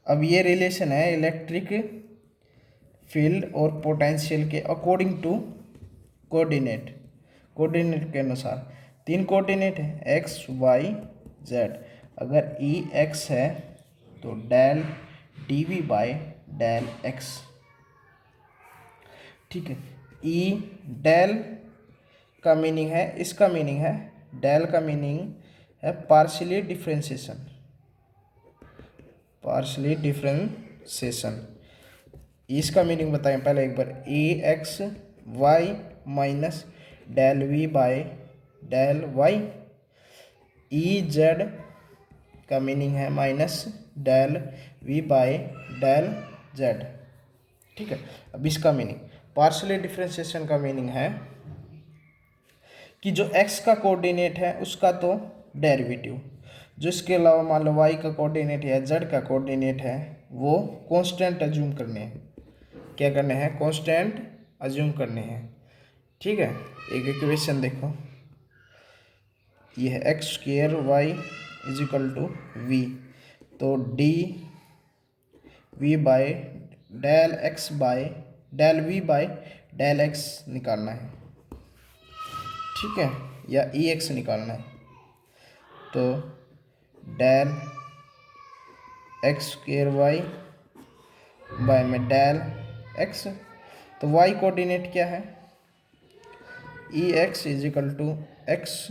अब ये रिलेशन है इलेक्ट्रिक फील्ड और पोटेंशियल के अकॉर्डिंग टू कोऑर्डिनेट, कोऑर्डिनेट के अनुसार। 3 कोऑर्डिनेट है एक्स वाई जेड। अगर ई एक्स है तो del D V by del X, ठीक है। ई डेल का मीनिंग है, इसका मीनिंग है, डेल का मीनिंग है पार्शियली डिफरेंशिएशन, पार्शियली डिफरेंशिएशन। इसका मीनिंग बताएं पहले एक बार। E x y minus del we by del y. E z का मीनिंग है minus del we by del Z, ठीक है। अब इसका मीनिंग, पार्शियली डिफरेंशिएशन का मीनिंग है कि जो x का कोऑर्डिनेट है उसका तो डेरिवेटिव, जो इसके अलावा मान लो y का कोऑर्डिनेट या z का कोऑर्डिनेट है वो कांस्टेंट अज्यूम करने हैं। क्या करने हैं? कांस्टेंट अज्यूम करने हैं, ठीक है। एक इक्वेशन देखो, ये है x square y is equal to V, तो d V by del x by del we by del x निकालना है, ठीक है, या ई एक्स निकालना है। तो del x square y by में डेल एक्स, तो वाई कोऑर्डिनेट क्या है? E x is equal to x,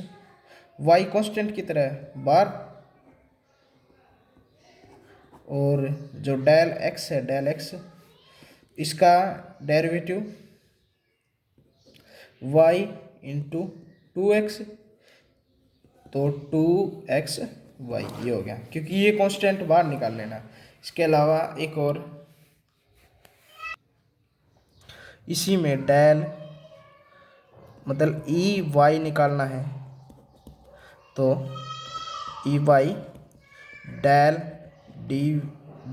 y constant की तरह है बार, और जो डेल एक्स है डेल एक्स, इसका डेरिवेटिव y इंटू 2x, तो 2x y ये हो गया, क्योंकि ये कांस्टेंट बाहर निकाल लेना। इसके अलावा एक और, इसी में डेल मतलब ई वाई निकालना है, तो E Y del D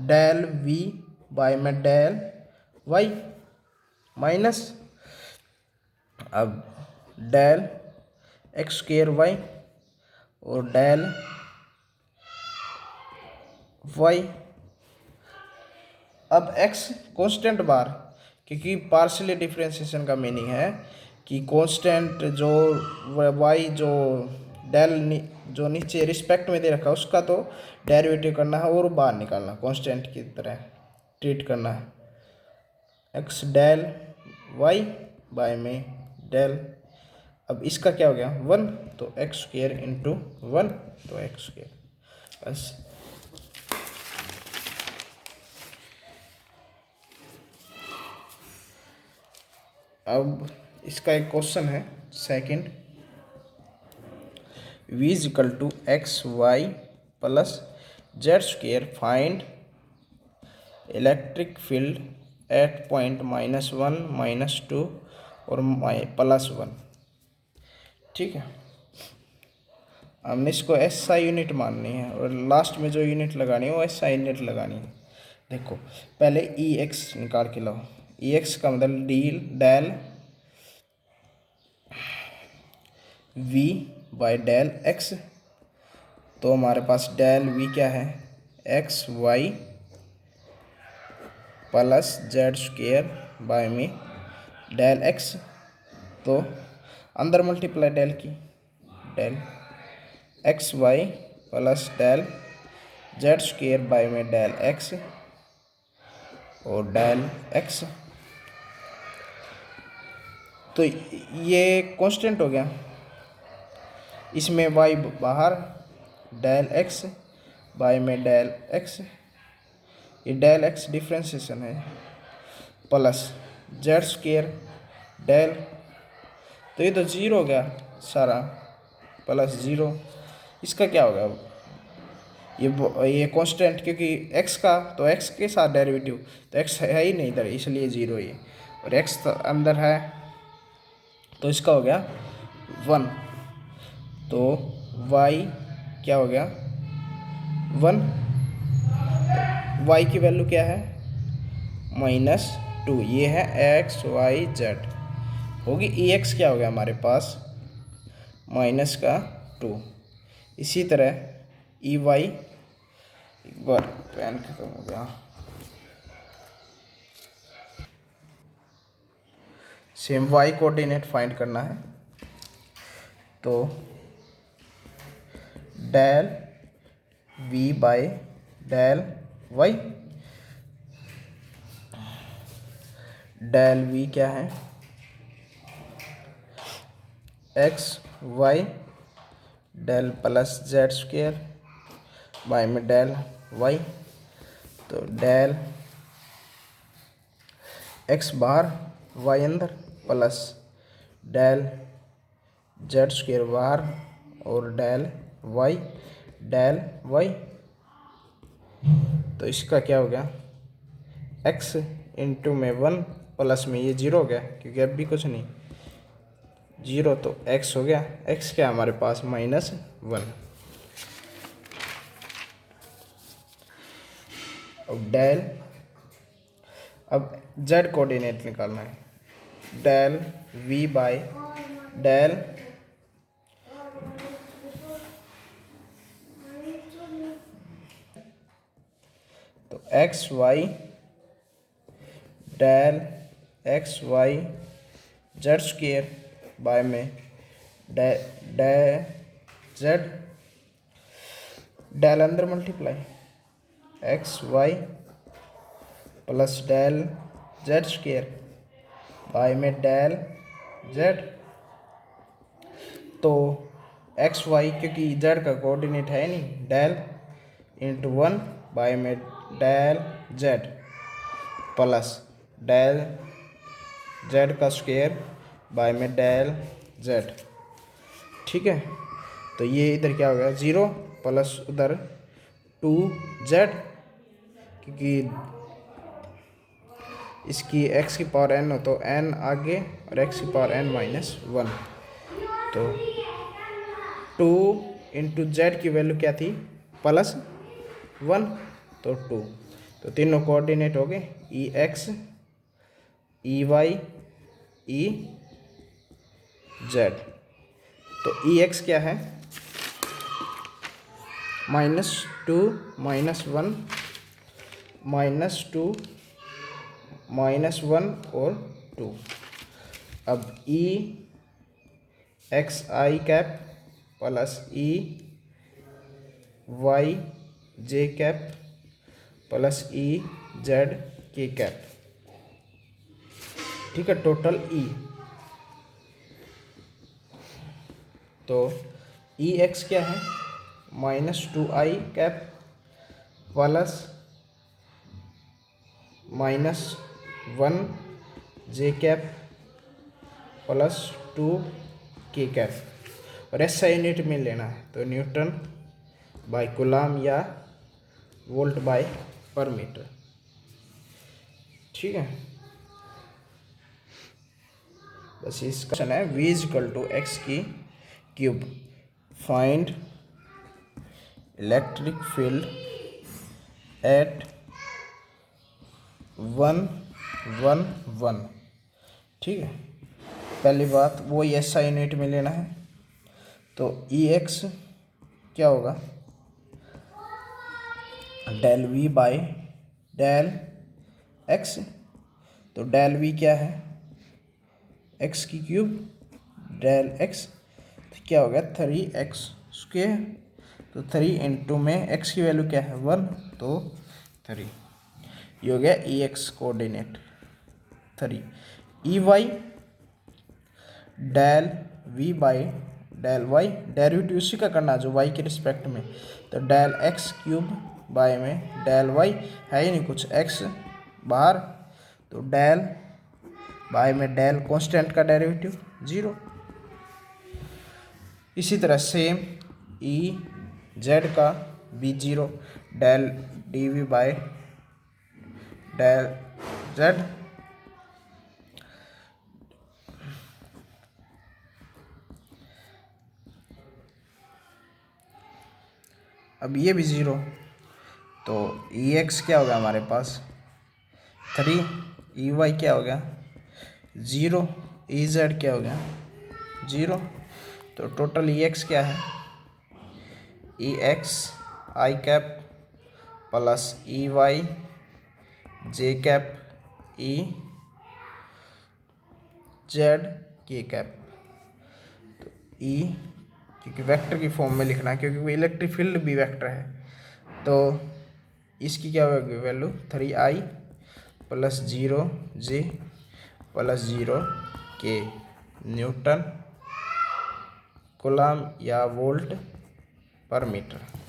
del we by में डेल वाई माइनस, अब डेल एक्स स्क्वायर वाई और डेल वाई। अब x कांस्टेंट बार, क्योंकि पार्शियली डिफरेंशिएशन का मीनिंग है कि कांस्टेंट जो y जो डेल जो नीचे रिस्पेक्ट में दे रखा है उसका तो डेरिवेटिव करना है और बाहर निकालना, कांस्टेंट की तरह ट्रीट करना है। x डेल y बाय में डेल, अब इसका क्या हो गया 1, तो एक्स स्क्वायर इंटू 1, तो एक्स स्क्वायर बस। अब इसका एक क्वेश्चन है second, v is equal to x Y plus Z square, find electric field at point -1 -2 और +1, ठीक है। हमने इसको SI यूनिट माननी है और लास्ट में जो यूनिट लगानी है वो SI यूनिट लगानी है। देखो पहले EX निकाल के लाओ, EX का मतलब del V by del X, तो हमारे पास डेल V क्या है X Y plus Z square by में डेल एक्स, तो अंदर मल्टीप्लाई डेल की, del X Y plus del Z square by में डेल एक्स और डेल एक्स, तो ये कांस्टेंट हो गया, इसमें वाई बाहर, डेल एक्स बाय में डेल एक्स, ये डेल एक्स डिफ्रेंशिएशन है, प्लस जेड स्क्वायर डेल, तो ये तो जीरो हो गया सारा, प्लस जीरो, इसका क्या होगा ये कांस्टेंट, क्योंकि x का तो x के साथ डेरिवेटिव, तो x है ही नहीं इधर इसलिए जीरो ये, और x तो अंदर है तो इसका हो गया 1, तो y क्या हो गया 1, y की वैल्यू क्या है -2, ये है x y z होगी, ex क्या हो गया हमारे पास -2। इसी तरह ey एक बार पेन खत्म हो गया। सेम वाई कोऑर्डिनेट फाइंड करना है, तो del V by del Y. Del V क्या है, X Y del plus Z square by में डेल वाई। तो डेल एक्स बाहर वाई अंदर प्लस डेल जेड स्क्वेयर बाहर और डेल वाई। तो इसका क्या हो गया, एक्स इंटू में 1 प्लस में ये 0 हो गया क्योंकि अब भी कुछ नहीं, 0 तो एक्स हो गया। एक्स क्या हमारे पास -1। अब डेल, अब जेड कोऑर्डिनेट निकालना है, डेल वी बाय डेल तो X Y del X Y Z square by में डे जेड डेल अंदर multiply X Y plus del Z square by में डेल जेड। तो एक्स वाई क्योंकि जेड का कोऑर्डिनेट है नहीं, डेल इंटू 1 बाय में del Z plus del Z का स्क्वायर बाय में डेल जेड। ठीक है, तो ये इधर क्या हो गया 0 प्लस उधर 2z, क्योंकि इसकी x की पावर n हो तो n आगे और x की पावर n -1। तो 2 इंटू जेड की वैल्यू क्या थी +1, तो 2। तो तीनों कोऑर्डिनेट हो गए, ई एक्स ई वाई ई जेड। तो ई एक्स क्या है, -2 -1 -2 -1 और 2। अब ई एक्स आई कैप प्लस ई वाई जे कैप प्लस ई जेड के कैप। ठीक है, टोटल ई। तो ई एक्स क्या है, -2i कैप प्लस -1 जे कैप प्लस 2 के कैप। और ऐसा यूनिट में लेना है तो न्यूटन बाय कूलम या वोल्ट बाय पर मीटर। ठीक है, बस इसका क्वेश्चन है v = x की cube, find electric field eight 1 1 1। ठीक है, पहली बात वो SI यूनिट में लेना है, तो ई एक्स क्या होगा, del V by del x. तो डेल वी क्या है, एक्स की क्यूब डेल एक्स, तो क्या हो गया 3x²। तो 3 इंटू में x की वैल्यू क्या है 1, तो 3। ये हो गया e x coordinate 3। E Y del we by del y, derivative उसी का करना जो वाई के रिस्पेक्ट में। तो डेल एक्स क्यूब बाय में डेल वाई, है ही नहीं कुछ, x बाहर, तो डेल बाय में डेल कांस्टेंट का डेरिवेटिव 0। इसी तरह सेम ई जेड का भी 0, del D v by del z. अब ये भी 0, तो ई एक्स क्या होगा हमारे पास 3, ई वाई क्या हो गया 0, ई जेड क्या हो गया 0। तो टोटल ई एक्स क्या है, ई एक्स आई कैप प्लस ई वाई जे कैप ई जेड के कैप। तो ई क्योंकि वेक्टर की फॉर्म में लिखना है, क्योंकि वो इलेक्ट्रिक फील्ड भी वेक्टर है, तो इसकी क्या होगी वैल्यू 3i प्लस 0 जे प्लस 0 के न्यूटन कूलम या वोल्ट पर मीटर।